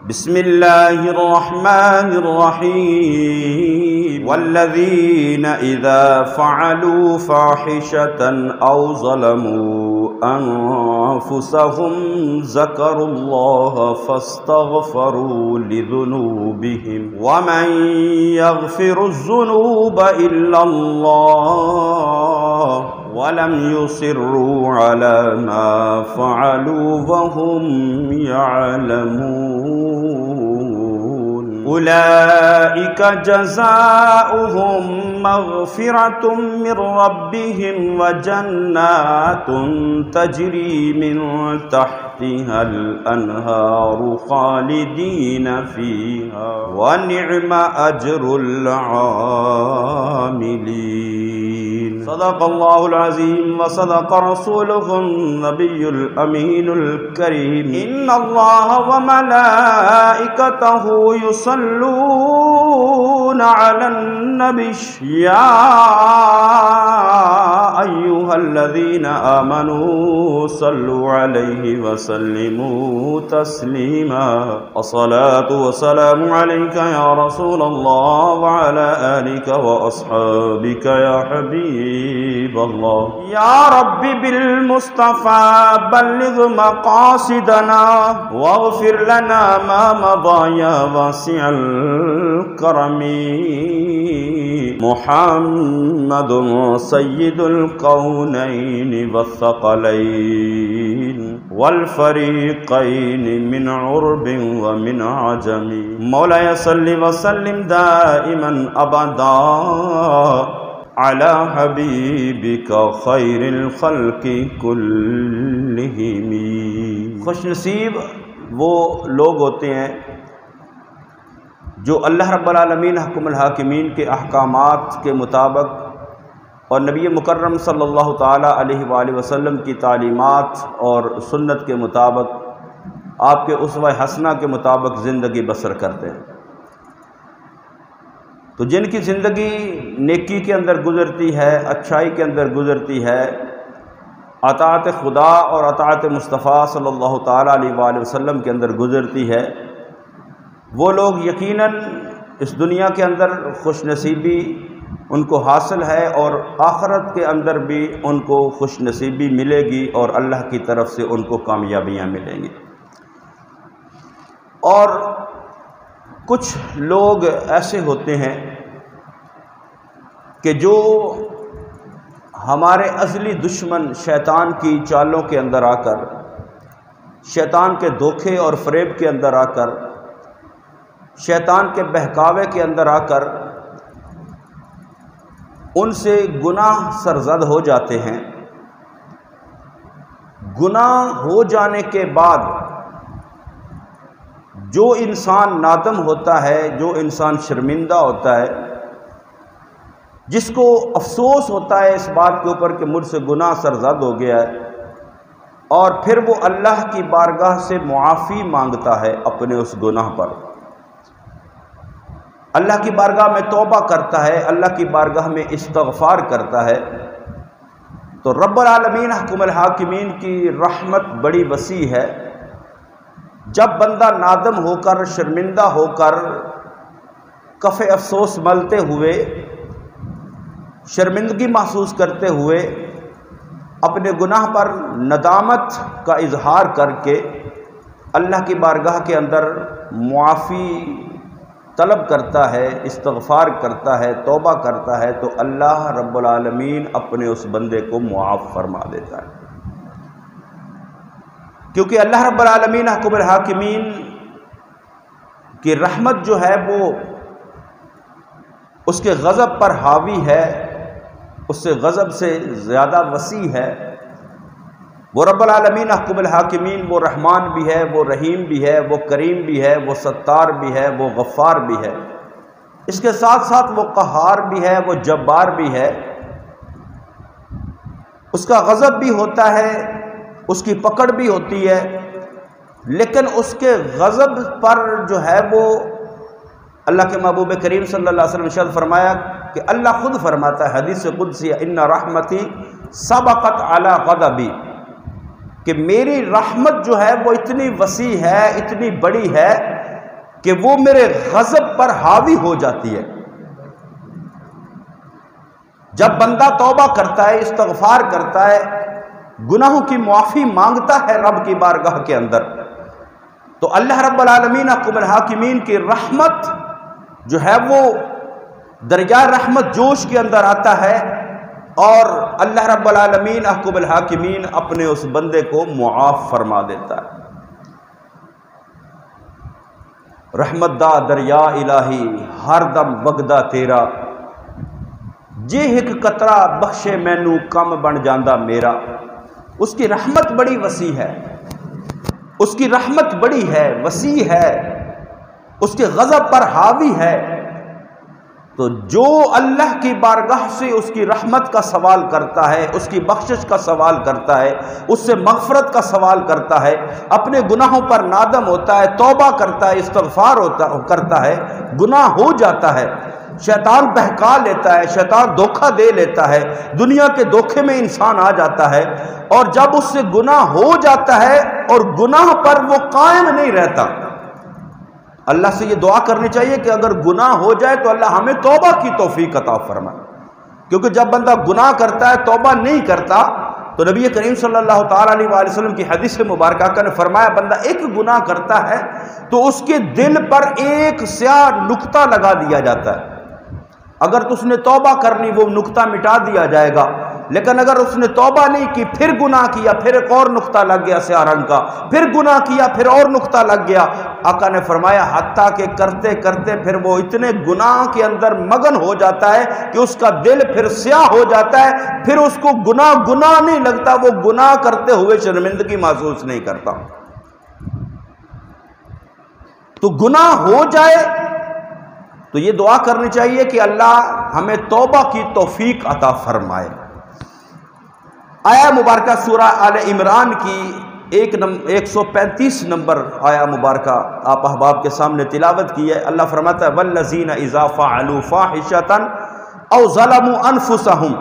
بسم الله الرحمن الرحيم والذين إذا فعلوا فاحشة أو ظلموا أنفسهم ذكروا الله فاستغفروا لذنوبهم ومن يغفر الذنوب إلا الله ولم يصروا على ما فعلوا وهم يعلمون أولئك جزاؤهم مغفرة من ربهم وجنات تجري من تحتها الأنهار خالدين فيها ونعم أجر العاملين. صدق الله العظيم وصدق رسوله النبي الأمين الكريم. إن الله وملائكته يصلون على النبي يا أيها الذين آمنوا صلوا عليه وسلموا تسليما. الصلاة والسلام عليك يا رسول الله وعلى آلك وأصحابك يا حبيب الله. يا رب بالمصطفى بلغ مقاصدنا واغفر لنا ما مضى يا واسع الكرم. محمد سيد الكونين والثقلين والفريقين من عرب ومن عجم. مولاي صل وسلم دائما أبدا على حبيبك خير الخلق كلهم. خوش نصیب وہ لوگ ہوتے ہیں جو اللہ رب العالمین حکم الحاکمین کے احکامات کے مطابق اور نبی مکرم صلی اللہ تعالیٰ علیہ وآلہ وسلم کی تعلیمات اور سنت کے مطابق آپ کے اسوہ حسنہ کے مطابق زندگی بسر کرتے ہیں. تو جن کی زندگی نیکی کے اندر گزرتی ہے، اچھائی کے اندر گزرتی ہے، اطاعت خدا اور اطاعت مصطفیٰ صلی اللہ تعالیٰ علیہ وآلہ وسلم کے اندر گزرتی ہے، وہ لوگ یقیناً اس دنیا کے اندر خوش نصیبی ان کو حاصل ہے اور آخرت کے اندر بھی ان کو خوش نصیبی ملے گی اور اللہ کی طرف سے ان کو کامیابیاں ملیں گی. اور کچھ لوگ ایسے ہوتے ہیں کہ جو ہمارے ازلی دشمن شیطان کی چالوں کے اندر آ کر، شیطان کے دھوکے اور فریب کے اندر آ کر، شیطان کے بہکاوے کے اندر آ کر ان سے گناہ سرزد ہو جاتے ہیں. گناہ ہو جانے کے بعد جو انسان نادم ہوتا ہے، جو انسان شرمندہ ہوتا ہے، جس کو افسوس ہوتا ہے اس بات کے اوپر کہ مجھ سے گناہ سرزد ہو گیا ہے، اور پھر وہ اللہ کی بارگاہ سے معافی مانگتا ہے اپنے اس گناہ پر، اللہ کی بارگاہ میں توبہ کرتا ہے، اللہ کی بارگاہ میں استغفار کرتا ہے، تو رب العالمین حکم الحاکمین کی رحمت بڑی وسیع ہے. جب بندہ نادم ہو کر، شرمندہ ہو کر، کف افسوس ملتے ہوئے، شرمندگی محسوس کرتے ہوئے اپنے گناہ پر ندامت کا اظہار کر کے اللہ کی بارگاہ کے اندر معافی طلب کرتا ہے، استغفار کرتا ہے، توبہ کرتا ہے، تو اللہ رب العالمین اپنے اس بندے کو معاف فرما دیتا ہے. کیونکہ اللہ رب العالمین حکم الحاکمین کی رحمت جو ہے وہ اس کے غضب پر حاوی ہے، اس سے غضب سے زیادہ وسیع ہے. وہ رب العالمین حکم الحاکمین وہ رحمان بھی ہے، وہ رحیم بھی ہے، وہ کریم بھی ہے، وہ ستار بھی ہے، وہ غفار بھی ہے. اس کے ساتھ ساتھ وہ قہار بھی ہے، وہ جبار بھی ہے. اس کا غضب بھی ہوتا ہے، اس کی پکڑ بھی ہوتی ہے، لیکن اس کے غضب پر جو ہے وہ اللہ کے محبوب کریم صلی اللہ علیہ وسلم نے ارشاد فرمایا کہ اللہ خود فرماتا ہے حدیث قدسی ان رحمتی سبقت علی غضبی، کہ میری رحمت جو ہے وہ اتنی وسیع ہے، اتنی بڑی ہے کہ وہ میرے غضب پر حاوی ہو جاتی ہے۔ جب بندہ توبہ کرتا ہے، استغفار کرتا ہے، گناہوں کی معافی مانگتا ہے رب کی بارگاہ کے اندر، تو اللہ رب العالمین حکم الحاکمین کی رحمت جو ہے وہ دریا رحمت جوش کے اندر آتا ہے، اور اللہ رب العالمین حکم الحاکمین اپنے اس بندے کو معاف فرما دیتا ہے۔ رحمت دا دریا الہی ہر دم وگدا تیرا، جے ایک قطرہ بخشے مینوں کم بن جاندا میرا۔ اس کی رحمت بڑی وسیع ہے، اس کی رحمت بڑی ہے، وسیع ہے، اس کے غضب پر حاوی ہے۔ تو جو اللہ کی بارگاہ سے اس کی رحمت کا سوال کرتا ہے، اس کی بخشش کا سوال کرتا ہے، اس سے مغفرت کا سوال کرتا ہے، اپنے گناہوں پر نادم ہوتا ہے، توبہ کرتا ہے، استغفار کرتا ہے، گناہ ہو جاتا ہے، شیطان بہکا لیتا ہے، شیطان دھوکہ دے لیتا ہے، دنیا کے دھوکے میں انسان آ جاتا ہے، اور جب اس سے گناہ ہو جاتا ہے اور گناہ پر وہ قائم نہیں رہتا، اللہ سے یہ دعا کرنی چاہیے کہ اگر گناہ ہو جائے تو اللہ ہمیں توبہ کی توفیق عطا فرمائے، کیونکہ جب بندہ گناہ کرتا ہے، توبہ نہیں کرتا، تو نبی کریم صلی اللہ تعالیٰ علیہ وآلہ وسلم کی حدیث مبارکہ نے فرمایا بندہ ایک گناہ کرتا ہے تو اس کے دل پر ایک سیاہ نقطہ لگا دیا جاتا ہے، اگر تو اس نے توبہ کرنی وہ نقطہ مٹا دیا جائے گا، لیکن اگر اس نے توبہ نہیں کی، پھر گناہ کیا، پھر ایک اور نقطہ لگ گیا سیاہ رنگ کا، پھر گناہ کیا، پھر اور نقطہ لگ گیا، آقا نے فرمایا حتیٰ کہ کرتے کرتے پھر وہ اتنے گناہ کے اندر مگن ہو جاتا ہے کہ اس کا دل پھر سیاہ ہو جاتا ہے، پھر اس کو گناہ نہیں لگتا، وہ گناہ کرتے ہوئے شرمندگی محسوس نہیں کرتا۔ تو گناہ ہو جائے تو یہ دعا کرنی چاہیے کہ اللہ ہمیں توبہ کی توفیق عطا فرمائے۔ آیا مبارکہ سورہ آل عمران کی 135 نمبر آیا مبارکہ آپ احباب کے سامنے تلاوت کی ہے۔ اللہ فرماتا ہے وَالَّذِينَ إِذَا فَعَلُوا فَاحِشَةً أَوْ ظَلَمُوا أَنفُسَهُمْ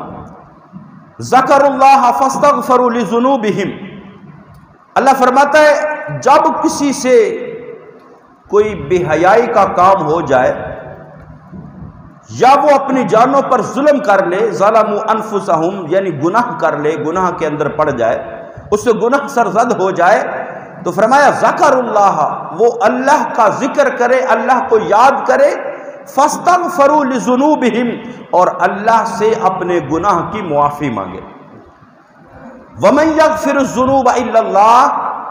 ذَكَرُوا اللَّهَ فَاسْتَغْفَرُوا لِذُنُوبِهِمْ۔ اللہ فرماتا ہے جب کسی سے کوئی بے حیائی کا کام ہو جائے یا وہ اپنی جانوں پر ظلم کر لے، ظلموا انفسہم یعنی گناہ کر لے، گناہ کے اندر پڑ جائے، اس سے گناہ سرزد ہو جائے، تو فرمایا ذکر اللہ، وہ اللہ کا ذکر کرے، اللہ کو یاد کرے، فاستغفروا لذنوبہم اور اللہ سے اپنے گناہ کی معافی مانگے۔ ومن یغفر الذنوب الا اللہ،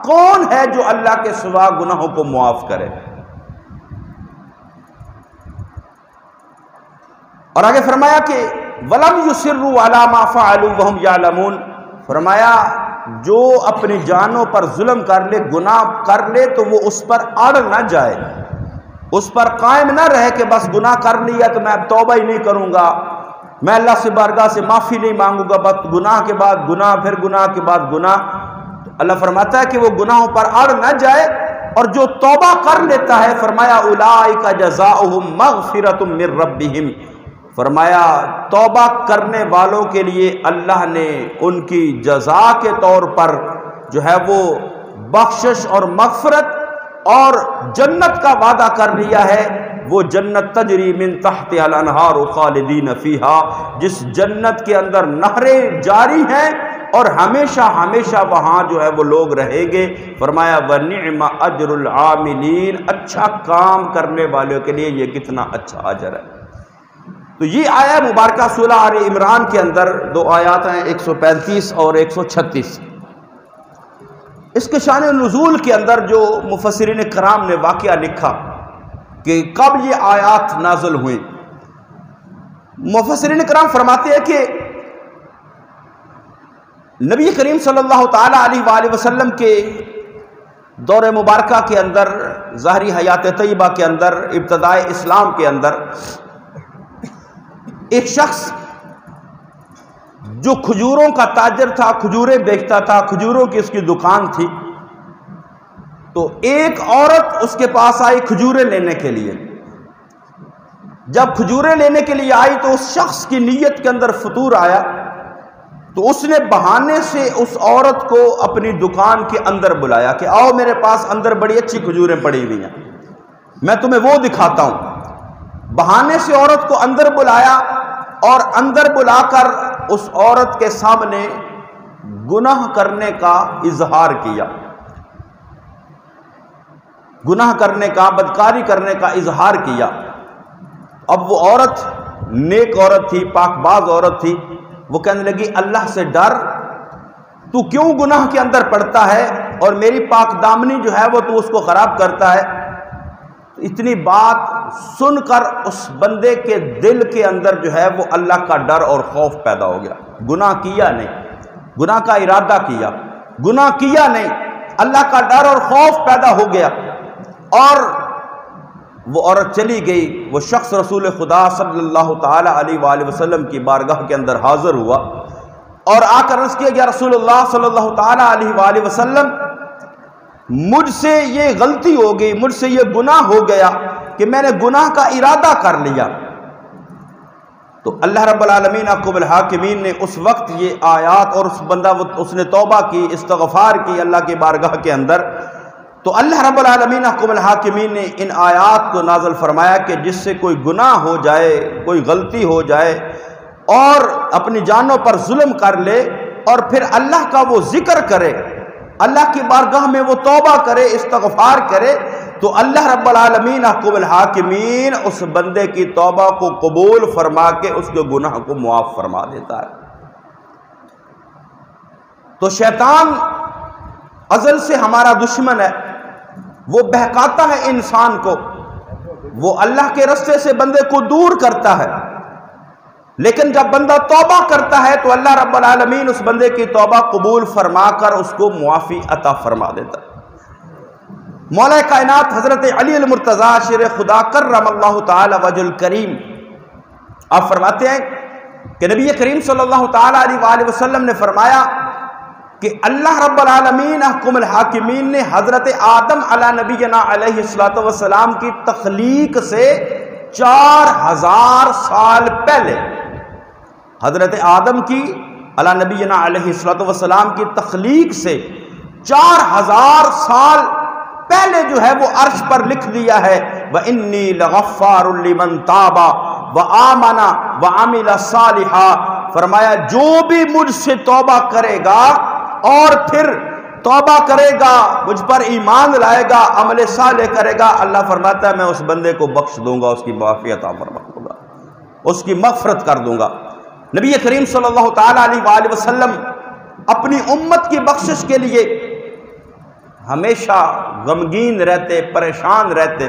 کون ہے جو اللہ کے سوا گناہوں کو معاف کرے؟ اور آگے فرمایا کہ وَلَمْ يُصِرُّوا عَلَى مَا فَعَلُوا وَهُمْ يَعْلَمُونَ، فرمایا جو اپنی جانوں پر ظلم کر لے، گناہ کر لے، تو وہ اس پر اڑ نہ جائے، اس پر قائم نہ رہے کہ بس گناہ کر لیا تو میں اب توبہ ہی نہیں کروں گا، میں اللہ سے بارگاہ سے معافی نہیں مانگوں گا، بس گناہ کے بعد گناہ، پھر گناہ کے بعد گناہ۔ اللہ فرماتا ہے کہ وہ گناہوں پر اڑ نہ جائے، اور جو توبہ کر لیتا ہے فرمایا اولئک جزاؤہم مغفرۃ من ربہم، فرمایا توبہ کرنے والوں کے لیے اللہ نے ان کی جزا کے طور پر جو ہے وہ بخشش اور مغفرت اور جنت کا وعدہ کر لیا ہے۔ وہ جنت تجری من تحتہا الانہار خالدین فیہا، جس جنت کے اندر نہریں جاری ہیں اور ہمیشہ ہمیشہ وہاں جو ہے وہ لوگ رہیں گے۔ فرمایا وَنِعْمَ أَجْرُ الْعَامِلِينَ، اچھا کام کرنے والوں کے لیے یہ کتنا اچھا اجر ہے۔ تو یہ آیہ مبارکہ سورہ آل عمران کے اندر دو آیات ہیں 135 اور 136۔ اس کے شان نزول کے اندر جو مفسرین کرام نے واقعہ لکھا کہ کب یہ آیات نازل ہوئیں، مفسرین کرام فرماتے ہیں کہ نبی کریم صلی اللہ تعالیٰ علیہ وآلہ وسلم کے دور مبارکہ کے اندر، ظاہری حیات طیبہ کے اندر، ابتدائے اسلام کے اندر، ایک شخص جو کھجوروں کا تاجر تھا، کھجوریں بیچتا تھا، کھجوروں کی اس کی دکان تھی، تو ایک عورت اس کے پاس آئی کھجوریں لینے کے لیے۔ جب کھجوریں لینے کے لیے آئی تو اس شخص کی نیت کے اندر فطور آیا، تو اس نے بہانے سے اس عورت کو اپنی دکان کے اندر بلایا کہ آؤ میرے پاس اندر بڑی اچھی کھجوریں پڑی ہوئی ہیں۔ میں تمہیں وہ دکھاتا ہوں۔ بہانے سے عورت کو اندر بلایا اور اندر بلا کر اس عورت کے سامنے گناہ کرنے کا اظہار کیا، گناہ کرنے کا، بدکاری کرنے کا اظہار کیا۔ اب وہ عورت نیک عورت تھی، پاک باز عورت تھی، وہ کہنے لگی اللہ سے ڈر، تو کیوں گناہ کے اندر پڑتا ہے اور میری پاک دامنی جو ہے وہ تو اس کو خراب کرتا ہے۔ اتنی بات سن کر اس بندے کے دل کے اندر جو ہے وہ اللہ کا ڈر اور خوف پیدا ہو گیا۔ گناہ کیا نہیں، گناہ کا ارادہ کیا، گناہ کیا نہیں، اللہ کا ڈر اور خوف پیدا ہو گیا، اور وہ عورت چلی گئی۔ وہ شخص رسول خدا صلی اللہ تعالی علیہ وآلہ وسلم کی بارگاہ کے اندر حاضر ہوا اور آ کر عرض کیا، یا رسول اللہ صلی اللہ تعالی علیہ وآلہ وسلم، مجھ سے یہ غلطی ہو گئی، مجھ سے یہ گناہ ہو گیا کہ میں نے گناہ کا ارادہ کر لیا۔ تو اللہ رب العالمین حکم الحاکمین نے اس وقت یہ آیات، اور اس بندہ اس نے توبہ کی، استغفار کی اللہ کی بارگاہ کے اندر، تو اللہ رب العالمین حکم الحاکمین نے ان آیات کو نازل فرمایا کہ جس سے کوئی گناہ ہو جائے، کوئی غلطی ہو جائے اور اپنی جانوں پر ظلم کر لے اور پھر اللہ کا وہ ذکر کرے، اللہ کی بارگاہ میں وہ توبہ کرے، استغفار کرے، تو اللہ رب العالمین حکم الحاکمین اس بندے کی توبہ کو قبول فرما کے اس کے گناہ کو معاف فرما دیتا ہے۔ تو شیطان ازل سے ہمارا دشمن ہے، وہ بہکاتا ہے انسان کو، وہ اللہ کے رستے سے بندے کو دور کرتا ہے، لیکن جب بندہ توبہ کرتا ہے تو اللہ رب العالمین اس بندے کی توبہ قبول فرما کر اس کو معافی عطا فرما دیتا ہے۔ مولا کائنات حضرت علی المرتضیٰ شیر خدا کرم اللہ تعالی وجہ الکریم آپ فرماتے ہیں کہ نبی کریم صلی اللہ تعالی علیہ وآلہ وسلم نے فرمایا کہ اللہ رب العالمین حکم الحاکمین نے حضرت آدم علی نبینا علیہ السلام کی تخلیق سے 4000 سال پہلے، حضرت آدم کی علی نبینا علیہ السلام کی تخلیق سے 4000 سال پہلے جو ہے وہ عرش پر لکھ دیا ہے، وَإِنِّي لَغَفَّارٌ لِمَن تَابَ وَآمَنَ وَعَمِلَ صَالِحًا، فرمایا جو بھی مجھ سے توبہ کرے گا اور پھر توبہ کرے گا، مجھ پر ایمان لائے گا، عمل صالح کرے گا، اللہ فرماتا ہے میں اس بندے کو بخش دوں گا، اس کی معافی عطا فرما دوں گا، اس کی مغفرت کر دوں گا۔ نبی کریم صلی اللہ تعالی علیہ وآلہ وسلم اپنی امت کی بخشش کے لیے ہمیشہ غمگین رہتے، پریشان رہتے،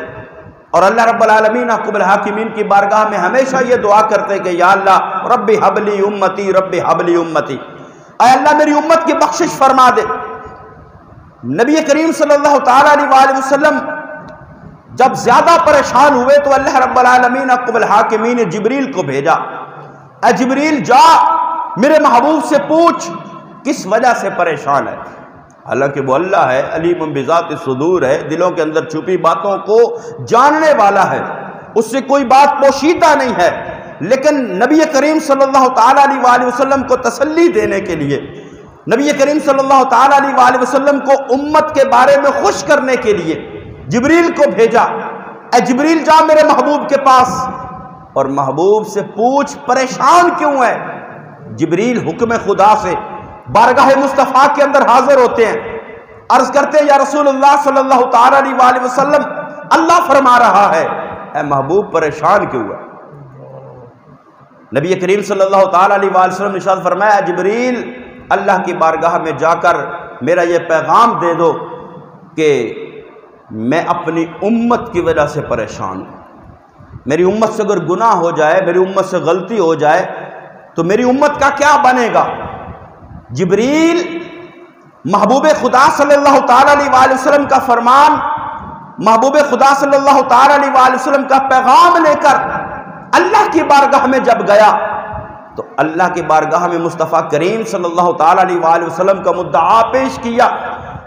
اور اللہ رب العالمین حکم الحاکمین کی بارگاہ میں ہمیشہ یہ دعا کرتے کہ یا اللہ رب حبلی امتی، رب حبلی امتی، اے اللہ میری امت کی بخشش فرما دے۔ نبی کریم صلی اللہ تعالی علیہ وآلہ وسلم جب زیادہ پریشان ہوئے تو اللہ رب العالمین حکم الحاکمین نے جبریل کو بھیجا، اے جبریل جا میرے محبوب سے پوچھ کس وجہ سے پریشان ہے، حالانکہ وہ اللہ ہے، علیم بذات الصدور ہے، دلوں کے اندر چھپی باتوں کو جاننے والا ہے، اس سے کوئی بات پوشیدہ نہیں ہے، لیکن نبی کریم صلی اللہ تعالی علیہ وآلہ وسلم کو تسلی دینے کے لیے، نبی کریم صلی اللہ تعالی علیہ وآلہ وسلم کو امت کے بارے میں خوش کرنے کے لیے جبریل کو بھیجا، اے جبریل جا میرے محبوب کے پاس اور محبوب سے پوچھ پریشان کیوں ہے۔ جبریل حکم خدا سے بارگاہ مصطفیٰ کے اندر حاضر ہوتے ہیں، عرض کرتے ہیں یا رسول اللہ صلی اللہ تعالی علیہ وآلہ وسلم اللہ فرما رہا ہے، اے محبوب پریشان کیوں ہے؟ نبی کریم صلی اللہ تعالی علیہ وآلہ وسلم نے ارشاد فرمایا جبریل اللہ کی بارگاہ میں جا کر میرا یہ پیغام دے دو کہ میں اپنی امت کی وجہ سے پریشان ہوں، میری امت سے اگر گناہ ہو جائے، میری امت سے غلطی ہو جائے تو میری امت کا کیا بنے گا۔ جبریل محبوب خدا صلی اللہ تعالی علیہ وآلہ وسلم کا فرمان، محبوب خدا صلی اللہ تعالی علیہ وآلہ وسلم کا پیغام لے کر اللہ کی بارگاہ میں جب گیا تو اللہ کی بارگاہ میں مصطفیٰ کریم صلی اللہ تعالی علیہ وآلہ وسلم کا مدعا پیش کیا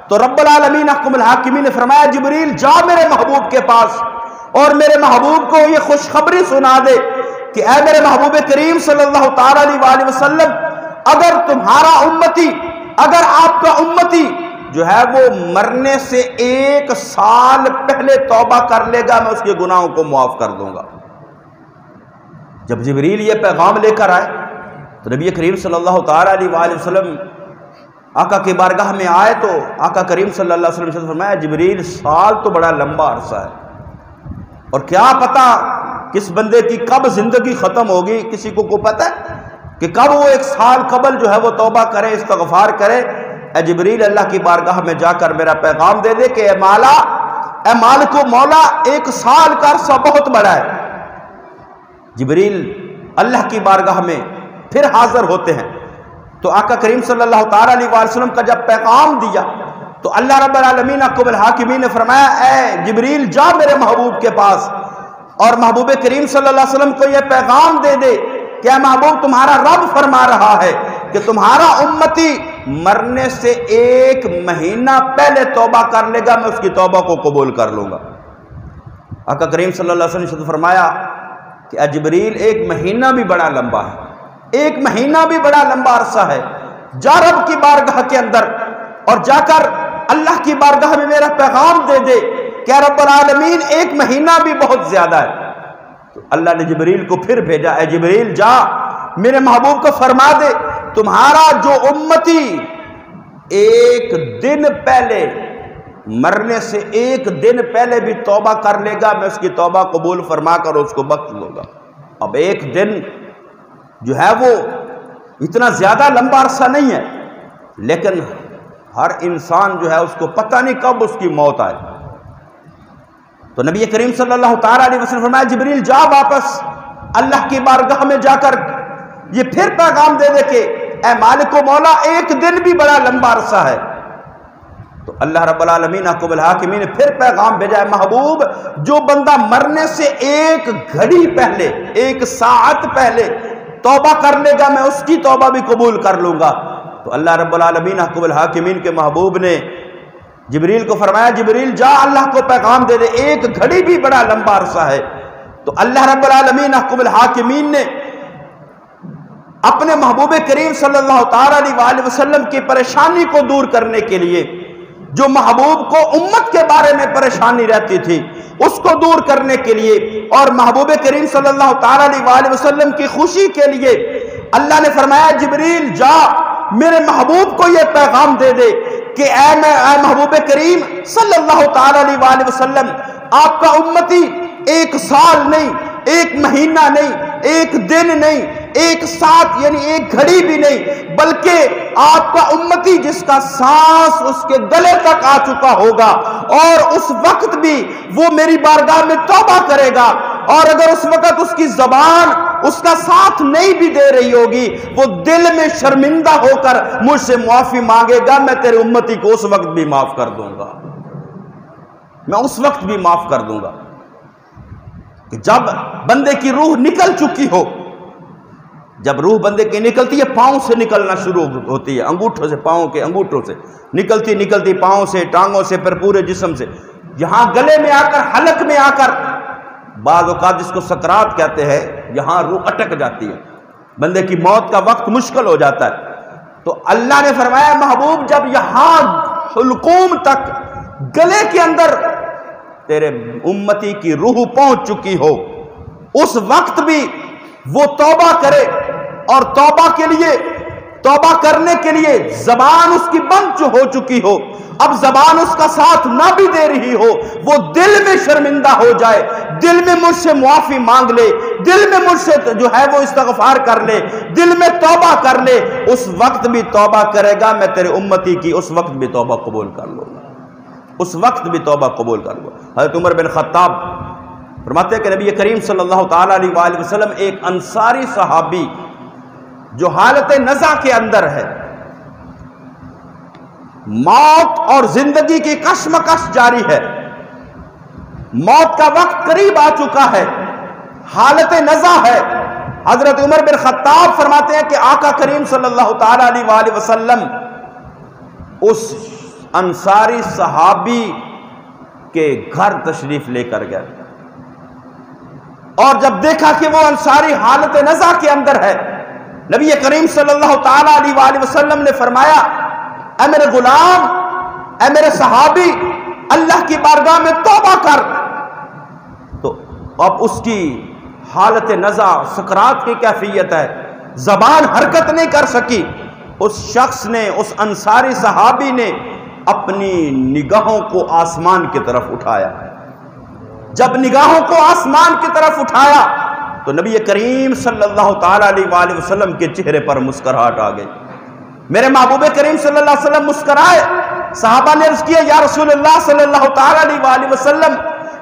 تو رب العالمین حکم الحاکمین نے فرمایا جبریل جا میرے محبوب کے پاس اور میرے محبوب کو یہ خوشخبری سنا دے کہ اے میرے محبوب کریم صلی اللہ تعالی علیہ وآلہ وسلم، اگر تمہارا امتی، اگر آپ کا امتی جو ہے وہ مرنے سے 1 سال پہلے توبہ کر لے گا میں اس کے گناہوں کو معاف کر دوں گا۔ جب جبریل یہ پیغام لے کر آئے تو نبی کریم صلی اللہ تعالیٰ علیہ وآلہ وسلم آقا کی بارگاہ میں آئے تو آقا کریم صلی اللہ علیہ وسلم سے فرمایا جبریل سال تو بڑا لمبا عرصہ ہے اور کیا پتا کس بندے کی کب زندگی ختم ہوگی، کسی کو پتہ ہے کہ کب وہ 1 سال قبل جو ہے وہ توبہ کرے استغفار کرے۔ اے جبریل اللہ کی بارگاہ میں جا کر میرا پیغام دے دے کہ اے مالک و مولا 1 سال کا عرصہ بہت بڑا ہے۔ جبریل اللہ کی بارگاہ میں پھر حاضر ہوتے ہیں تو آقا کریم صلی اللہ تعالیٰ علیہ وآلہ وسلم کا جب پیغام دیا تو اللہ رب العالمین حکم الحاکمین نے فرمایا اے جبریل جا میرے محبوب کے پاس اور محبوب کریم صلی اللہ علیہ وسلم کو یہ پیغام دے دے کہ اے محبوب تمہارا رب فرما رہا ہے کہ تمہارا امتی مرنے سے 1 مہینہ پہلے توبہ کر لے گا میں اس کی توبہ کو قبول کر لوں گا۔ آقا کریم صلی اللہ علیہ وسلم نے فرمایا کہ اے جبریل 1 مہینہ بھی بڑا لمبا ہے، 1 مہینہ بھی بڑا لمبا عرصہ ہے، جا رب کی بارگاہ کے اندر اور جا کر اللہ کی بارگاہ میں میرا پیغام دے دے کہ رب العالمین 1 مہینہ بھی بہت زیادہ ہے۔ تو اللہ نے جبریل کو پھر بھیجا اے جبریل جا میرے محبوب کو فرما دے تمہارا جو امتی 1 دن پہلے مرنے سے 1 دن پہلے بھی توبہ کر لے گا میں اس کی توبہ قبول فرما کر اس کو بخش لوں گا۔ اب 1 دن جو ہے وہ اتنا زیادہ لمبا عرصہ نہیں ہے لیکن ہر انسان جو ہے اس کو پتہ نہیں کب اس کی موت آئے۔ تو نبی کریم صلی اللہ تعالیٰ علیہ وسلم فرمایا جبریل جا واپس اللہ کی بارگاہ میں جا کر یہ پھر پیغام دے دے کہ اے مالک و مولا 1 دن بھی بڑا لمبا عرصہ ہے۔ تو اللہ رب العالمین حکم الحاکمین نے پھر پیغام بھیجا ہے محبوب جو بندہ مرنے سے 1 گھڑی پہلے 1 ساعت پہلے توبہ کر لے گا میں اس کی توبہ بھی قبول کر لوں گا۔ تو اللہ رب العالمین حکم الحاکمین کے محبوب نے جبریل کو فرمایا جبریل جا اللہ کو پیغام دے دے 1 گھڑی بھی بڑا لمبا عرصہ ہے۔ تو اللہ رب العالمین حکم الحاکمین نے اپنے محبوب کریم صلی اللہ تعالیٰ علیہ وآلہ وسلم کی پریشانی کو دور کرنے کے لیے جو محبوب کو امت کے بارے میں پریشانی رہتی تھی اس کو دور کرنے کے لیے اور محبوب کریم صلی اللہ تعالیٰ علیہ وآلہ وسلم کی خوشی کے لیے اللہ نے فرمایا جبریل جا میرے محبوب کو یہ پیغام دے دے کہ اے محبوب کریم صلی اللہ تعالیٰ علیہ وآلہ وسلم آپ کا امتی 1 سال نہیں 1 مہینہ نہیں 1 دن نہیں 1 ساتھ یعنی 1 گھڑی بھی نہیں بلکہ آپ کا امتی جس کا سانس اس کے گلے تک آ چکا ہوگا اور اس وقت بھی وہ میری بارگاہ میں توبہ کرے گا اور اگر اس وقت اس کی زبان اس کا ساتھ نہیں بھی دے رہی ہوگی وہ دل میں شرمندہ ہو کر مجھ سے معافی مانگے گا میں تیرے امتی کو اس وقت بھی معاف کر دوں گا، میں اس وقت بھی معاف کر دوں گا کہ جب بندے کی روح نکل چکی ہو۔ جب روح بندے کی نکلتی ہے پاؤں سے نکلنا شروع ہوتی ہے، انگوٹھوں سے پاؤں کے انگوٹھوں سے نکلتی پاؤں سے ٹانگوں سے پھر پورے جسم سے یہاں گلے میں آ کر حلق میں آ کر بعض اوقات جس کو سکرات کہتے ہیں یہاں روح اٹک جاتی ہے، بندے کی موت کا وقت مشکل ہو جاتا ہے۔ تو اللہ نے فرمایا محبوب جب یہاں حلقوم تک گلے کے اندر تیرے امتی کی روح پہنچ چکی ہو اس وقت بھی وہ توبہ کرے اور توبہ کرنے کے لیے زبان اس کی بند جو ہو چکی ہو اب زبان اس کا ساتھ نہ بھی دے رہی ہو وہ دل میں شرمندہ ہو جائے، دل میں مجھ سے معافی مانگ لے، دل میں مجھ سے جو ہے وہ استغفار کر لے، دل میں توبہ کر لے، اس وقت بھی توبہ کرے گا میں تیرے امتی کی اس وقت بھی توبہ قبول کر لوں گا، اس وقت بھی توبہ قبول کر لوں گا۔ حضرت عمر بن خطاب فرماتے ہیں کہ نبی کریم صلی اللہ تعالیٰ علیہ وآلہ وسلم ایک انصاری صحابی جو حالت نزع کے اندر ہے، موت اور زندگی کی کشمکش جاری ہے، موت کا وقت قریب آ چکا ہے، حالت نزع ہے، حضرت عمر بن خطاب فرماتے ہیں کہ آقا کریم صلی اللہ تعالیٰ علیہ وآلہ وسلم اس انصاری صحابی کے گھر تشریف لے کر گئے اور جب دیکھا کہ وہ انصاری حالت نزع کے اندر ہے نبی کریم صلی اللہ تعالیٰ علیہ وآلہ وسلم نے فرمایا اے میرے غلام اے میرے صحابی اللہ کی بارگاہ میں توبہ کر. تو اب اس کی حالت نزع سکرات کی کیفیت ہے، زبان حرکت نہیں کر سکی. اس شخص نے، اس انصاری صحابی نے اپنی نگاہوں کو آسمان کی طرف اٹھایا. جب نگاہوں کو آسمان کی طرف اٹھایا تو نبی کریم صلی اللہ تعالی علیہ وآلہ وسلم کے چہرے پر مسکراہٹ آ گئی. میرے محبوب کریم صلی اللہ علیہ وسلم مسکرائے. صحابہ نے عرض کیا یا رسول اللہ صلی اللہ تعالی علیہ وآلہ وسلم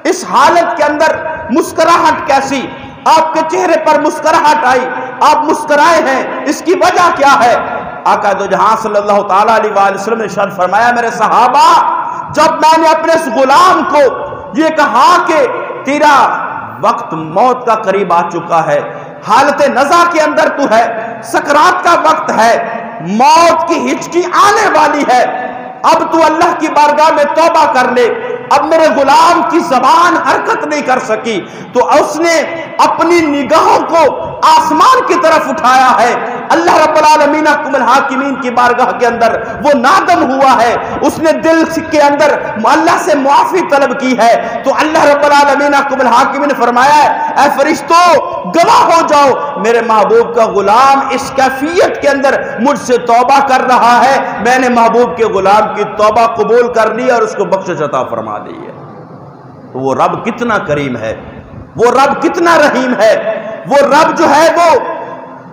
اس حالت کے اندر مسکراہٹ کیسی؟ آپ کے چہرے پر مسکراہٹ آئی، آپ مسکرائے ہیں، اس کی وجہ کیا ہے؟ آقا دو جہاں صلی اللہ تعالی علیہ وآلہ وسلم نے ارشاد فرمایا میرے صحابہ جب میں نے اپنے اس غلام کو یہ کہا کہ تیرا وقت موت کا قریب آ چکا ہے، حالت نزع کے اندر تو ہے، سکرات کا وقت ہے، موت کی ہچکی آنے والی ہے، اب تو اللہ کی بارگاہ میں توبہ کر لے. اب میرے غلام کی زبان حرکت نہیں کر سکی تو اس نے اپنی نگاہوں کو آسمان کی طرف اٹھایا ہے. اللہ رب العالمین حکم الحاکمین کی بارگاہ کے اندر وہ نادم ہوا ہے، اس نے دل کے اندر اللہ سے معافی طلب کی ہے. تو اللہ رب العالمین حکم الحاکمین نے فرمایا ہے اے فرشتوں گواہ ہو جاؤ میرے محبوب کا غلام اس کیفیت کے اندر مجھ سے توبہ کر رہا ہے، میں نے محبوب کے غلام کی توبہ قبول کر لی اور اس کو بخشش عطا فرما دی ہے. تو وہ رب کتنا کریم ہے، وہ رب کتنا رحیم ہے، وہ رب جو ہے وہ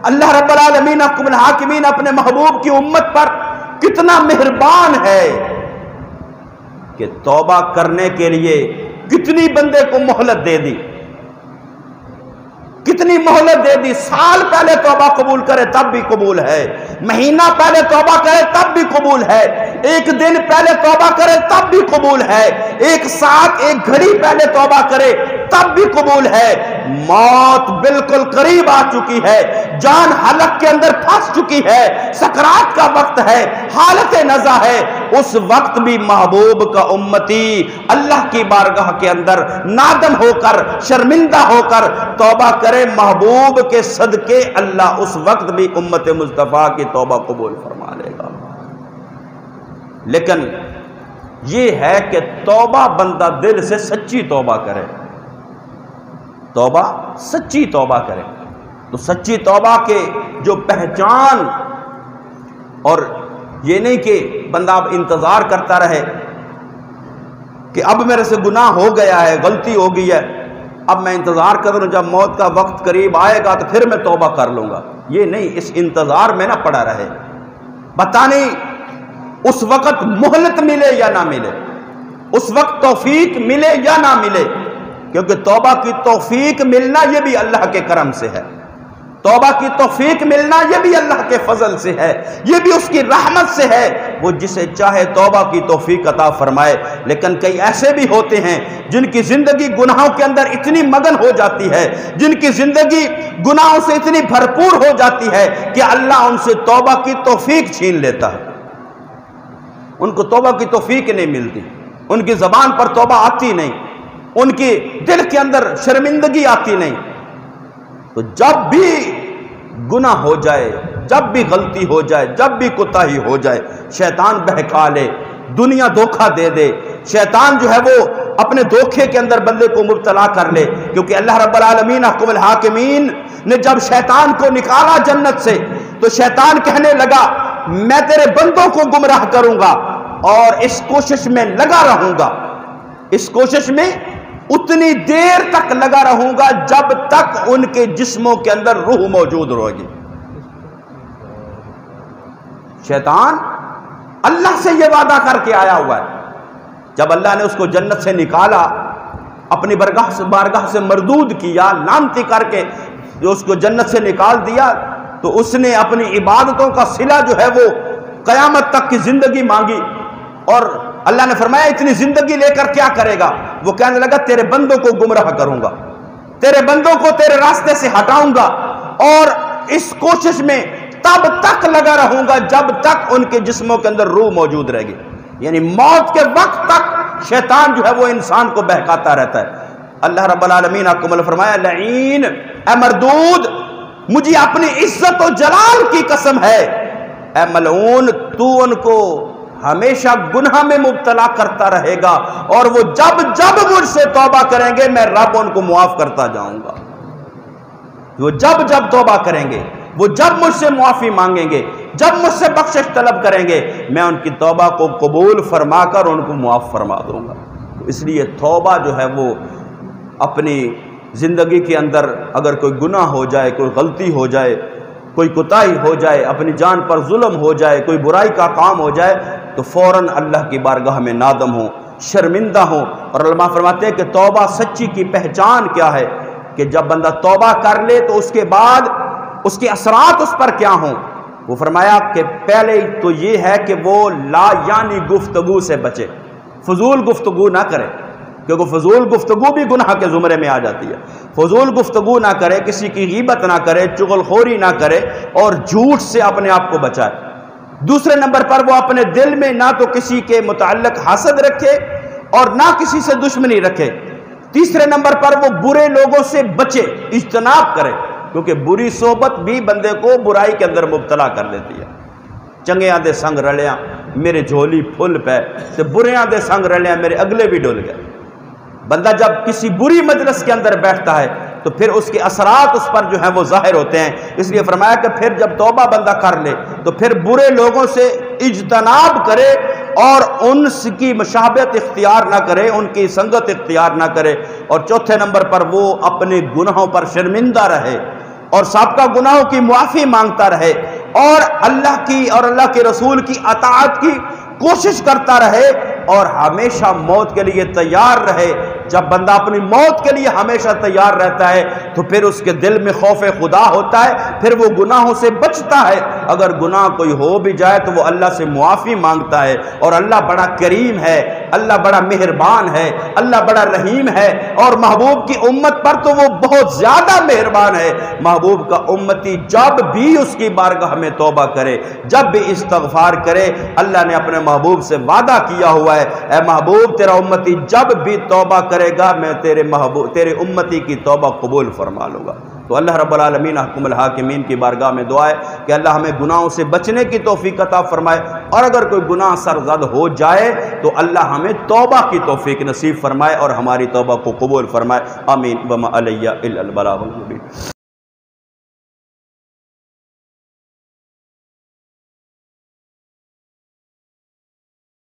اللہ رب العالمین حکم الحاکمین اپنے محبوب کی امت پر کتنا مہربان ہے کہ توبہ کرنے کے لیے کتنی بندے کو مہلت دے دی، کتنی مہلت دے دی. سال پہلے توبہ قبول کرے تب بھی قبول ہے، مہینہ پہلے توبہ کرے تب بھی قبول ہے، ایک دن پہلے توبہ کرے تب بھی قبول ہے، ایک ساتھ ایک گھڑی پہلے توبہ کرے تب بھی قبول ہے. موت بالکل قریب آ چکی ہے، جان حلق کے اندر پھنس چکی ہے، سکرات کا وقت ہے، حالت نزع ہے، اس وقت بھی محبوب کا امتی اللہ کی بارگاہ کے اندر نادم ہو کر شرمندہ ہو کر توبہ کرے. محبوب کے صدقے اللہ اس وقت بھی امت مصطفیٰ کی توبہ قبول فرما لے گا. لیکن یہ ہے کہ توبہ بندہ دل سے سچی توبہ کرے، توبہ سچی توبہ کرے. تو سچی توبہ کے جو پہچان، اور یہ نہیں کہ بندہ اب انتظار کرتا رہے کہ اب میرے سے گناہ ہو گیا ہے، غلطی ہو گئی ہے، اب میں انتظار کروں جب موت کا وقت قریب آئے گا تو پھر میں توبہ کر لوں گا. یہ نہیں، اس انتظار میں نہ پڑا رہے. پتہ نہیں اس وقت مہلت ملے یا نہ ملے، اس وقت توفیق ملے یا نہ ملے، کیونکہ توبہ کی توفیق ملنا یہ بھی اللہ کے کرم سے ہے، توبہ کی توفیق ملنا یہ بھی اللہ کے فضل سے ہے، یہ بھی اس کی رحمت سے ہے. وہ جسے چاہے توبہ کی توفیق عطا فرمائے. لیکن کئی ایسے بھی ہوتے ہیں جن کی زندگی گناہوں کے اندر اتنی مگن ہو جاتی ہے، جن کی زندگی گناہوں سے اتنی بھرپور ہو جاتی ہے کہ اللہ ان سے توبہ کی توفیق چھین لیتا ہے. ان کو توبہ کی توفیق نہیں ملتی، ان کی زبان پر توبہ آتی نہیں، ان کی دل کے اندر شرمندگی آتی نہیں. تو جب بھی گناہ ہو جائے، جب بھی غلطی ہو جائے، جب بھی کوتاہی ہو جائے، شیطان بہکا لے، دنیا دھوکہ دے دے، شیطان جو ہے وہ اپنے دھوکے کے اندر بندے کو مبتلا کر لے. کیونکہ اللہ رب العالمین حکم الحاکمین نے جب شیطان کو نکالا جنت سے تو شیطان کہنے لگا میں تیرے بندوں کو گمراہ کروں گا اور اس کوشش میں لگا رہوں گا، اس کوشش میں اتنی دیر تک لگا رہوں گا جب تک ان کے جسموں کے اندر روح موجود رہے گی. شیطان اللہ سے یہ وعدہ کر کے آیا ہوا ہے. جب اللہ نے اس کو جنت سے نکالا، اپنی بارگاہ سے مردود کیا، لعنتی کر کے جو اس کو جنت سے نکال دیا، تو اس نے اپنی عبادتوں کا صلہ جو ہے وہ قیامت تک کی زندگی مانگی. اور اللہ نے فرمایا اتنی زندگی لے کر کیا کرے گا؟ وہ کہنے لگا تیرے بندوں کو گمراہ کروں گا، تیرے بندوں کو تیرے راستے سے ہٹاؤں گا، اور اس کوشش میں تب تک لگا رہوں گا جب تک ان کے جسموں کے اندر روح موجود رہے گی. یعنی موت کے وقت تک شیطان جو ہے وہ انسان کو بہکاتا رہتا ہے. اللہ رب العالمین حکم نے فرمایا لعین، اے مردود، مجھے اپنی عزت و جلال کی قسم ہے، اے ملعون، تو ان کو ہمیشہ گناہ میں مبتلا کرتا رہے گا، اور وہ جب جب مجھ سے توبہ کریں گے میں رب ان کو معاف کرتا جاؤں گا۔ وہ جب جب توبہ کریں گے، وہ جب مجھ سے معافی مانگیں گے، جب مجھ سے بخشش طلب کریں گے، میں ان کی توبہ کو قبول فرما کر ان کو معاف فرما دوں گا۔ تو اس لیے توبہ جو ہے وہ اپنی زندگی کے اندر اگر کوئی گناہ ہو جائے، کوئی غلطی ہو جائے، کوئی کوتاہی ہو جائے، اپنی جان پر ظلم ہو جائے، کوئی برائی کا کام ہو جائے، تو فوراً اللہ کی بارگاہ میں نادم ہو، شرمندہ ہو۔ اور علماء فرماتے ہیں کہ توبہ سچی کی پہچان کیا ہے، کہ جب بندہ توبہ کر لے تو اس کے بعد اس کے اثرات اس پر کیا ہوں۔ وہ فرمایا کہ پہلے تو یہ ہے کہ وہ لا یعنی گفتگو سے بچے، فضول گفتگو نہ کرے، کیونکہ فضول گفتگو بھی گناہ کے زمرے میں آ جاتی ہے۔ فضول گفتگو نہ کرے، کسی کی غیبت نہ کرے، چغل خوری نہ کرے، اور جھوٹ سے اپنے آپ کو بچائے۔ دوسرے نمبر پر وہ اپنے دل میں نہ تو کسی کے متعلق حسد رکھے اور نہ کسی سے دشمنی رکھے۔ تیسرے نمبر پر وہ برے لوگوں سے بچے، اجتناب کرے، کیونکہ بری صحبت بھی بندے کو برائی کے اندر مبتلا کر دیتی ہے۔ چنگیاں دے سنگ رلیاں میرے جھولی پھل پہ، تے بریاں دے سنگ رلیاں میرے اگلے بھی ڈول گئے۔ بندہ جب کسی بری مجلس کے اندر بیٹھتا ہے تو پھر اس کے اثرات اس پر جو ہیں وہ ظاہر ہوتے ہیں۔ اس لیے فرمایا کہ پھر جب توبہ بندہ کر لے تو پھر برے لوگوں سے اجتناب کرے اور ان کی مشابہت اختیار نہ کرے، ان کی سنگت اختیار نہ کرے۔ اور چوتھے نمبر پر وہ اپنے گناہوں پر شرمندہ رہے اور سابقہ گناہوں کی معافی مانگتا رہے، اور اللہ کی اور اللہ کے رسول کی اطاعت کی کوشش کرتا رہے، اور ہمیشہ موت کے لیے تیار رہے۔ جب بندہ اپنی موت کے لیے ہمیشہ تیار رہتا ہے تو پھر اس کے دل میں خوف خدا ہوتا ہے، پھر وہ گناہوں سے بچتا ہے۔ اگر گناہ کوئی ہو بھی جائے تو وہ اللہ سے معافی مانگتا ہے، اور اللہ بڑا کریم ہے، اللہ بڑا مہربان ہے، اللہ بڑا رحیم ہے، اور محبوب کی امت پر تو وہ بہت زیادہ مہربان ہے۔ محبوب کا امتی جب بھی اس کی بارگاہ میں توبہ کرے، جب بھی استغفار کرے، اللہ نے اپنے محبوب سے وعدہ کیا ہوا ہے، اے محبوب تیرا امتی جب بھی توبہ کرے گا میں تیرے امتی کی توبہ قبول فرما لوں گا۔ تو اللہ رب العالمین حکم الحاکمین کی بارگاہ میں دعا ہے کہ اللہ ہمیں گناہوں سے بچنے کی توفیق عطا فرمائے، اور اگر کوئی گناہ سرزد ہو جائے تو اللہ ہمیں توبہ کی توفیق نصیب فرمائے اور ہماری توبہ کو قبول فرمائے۔ آمین۔ وما علیہ الا البلاغ المبین۔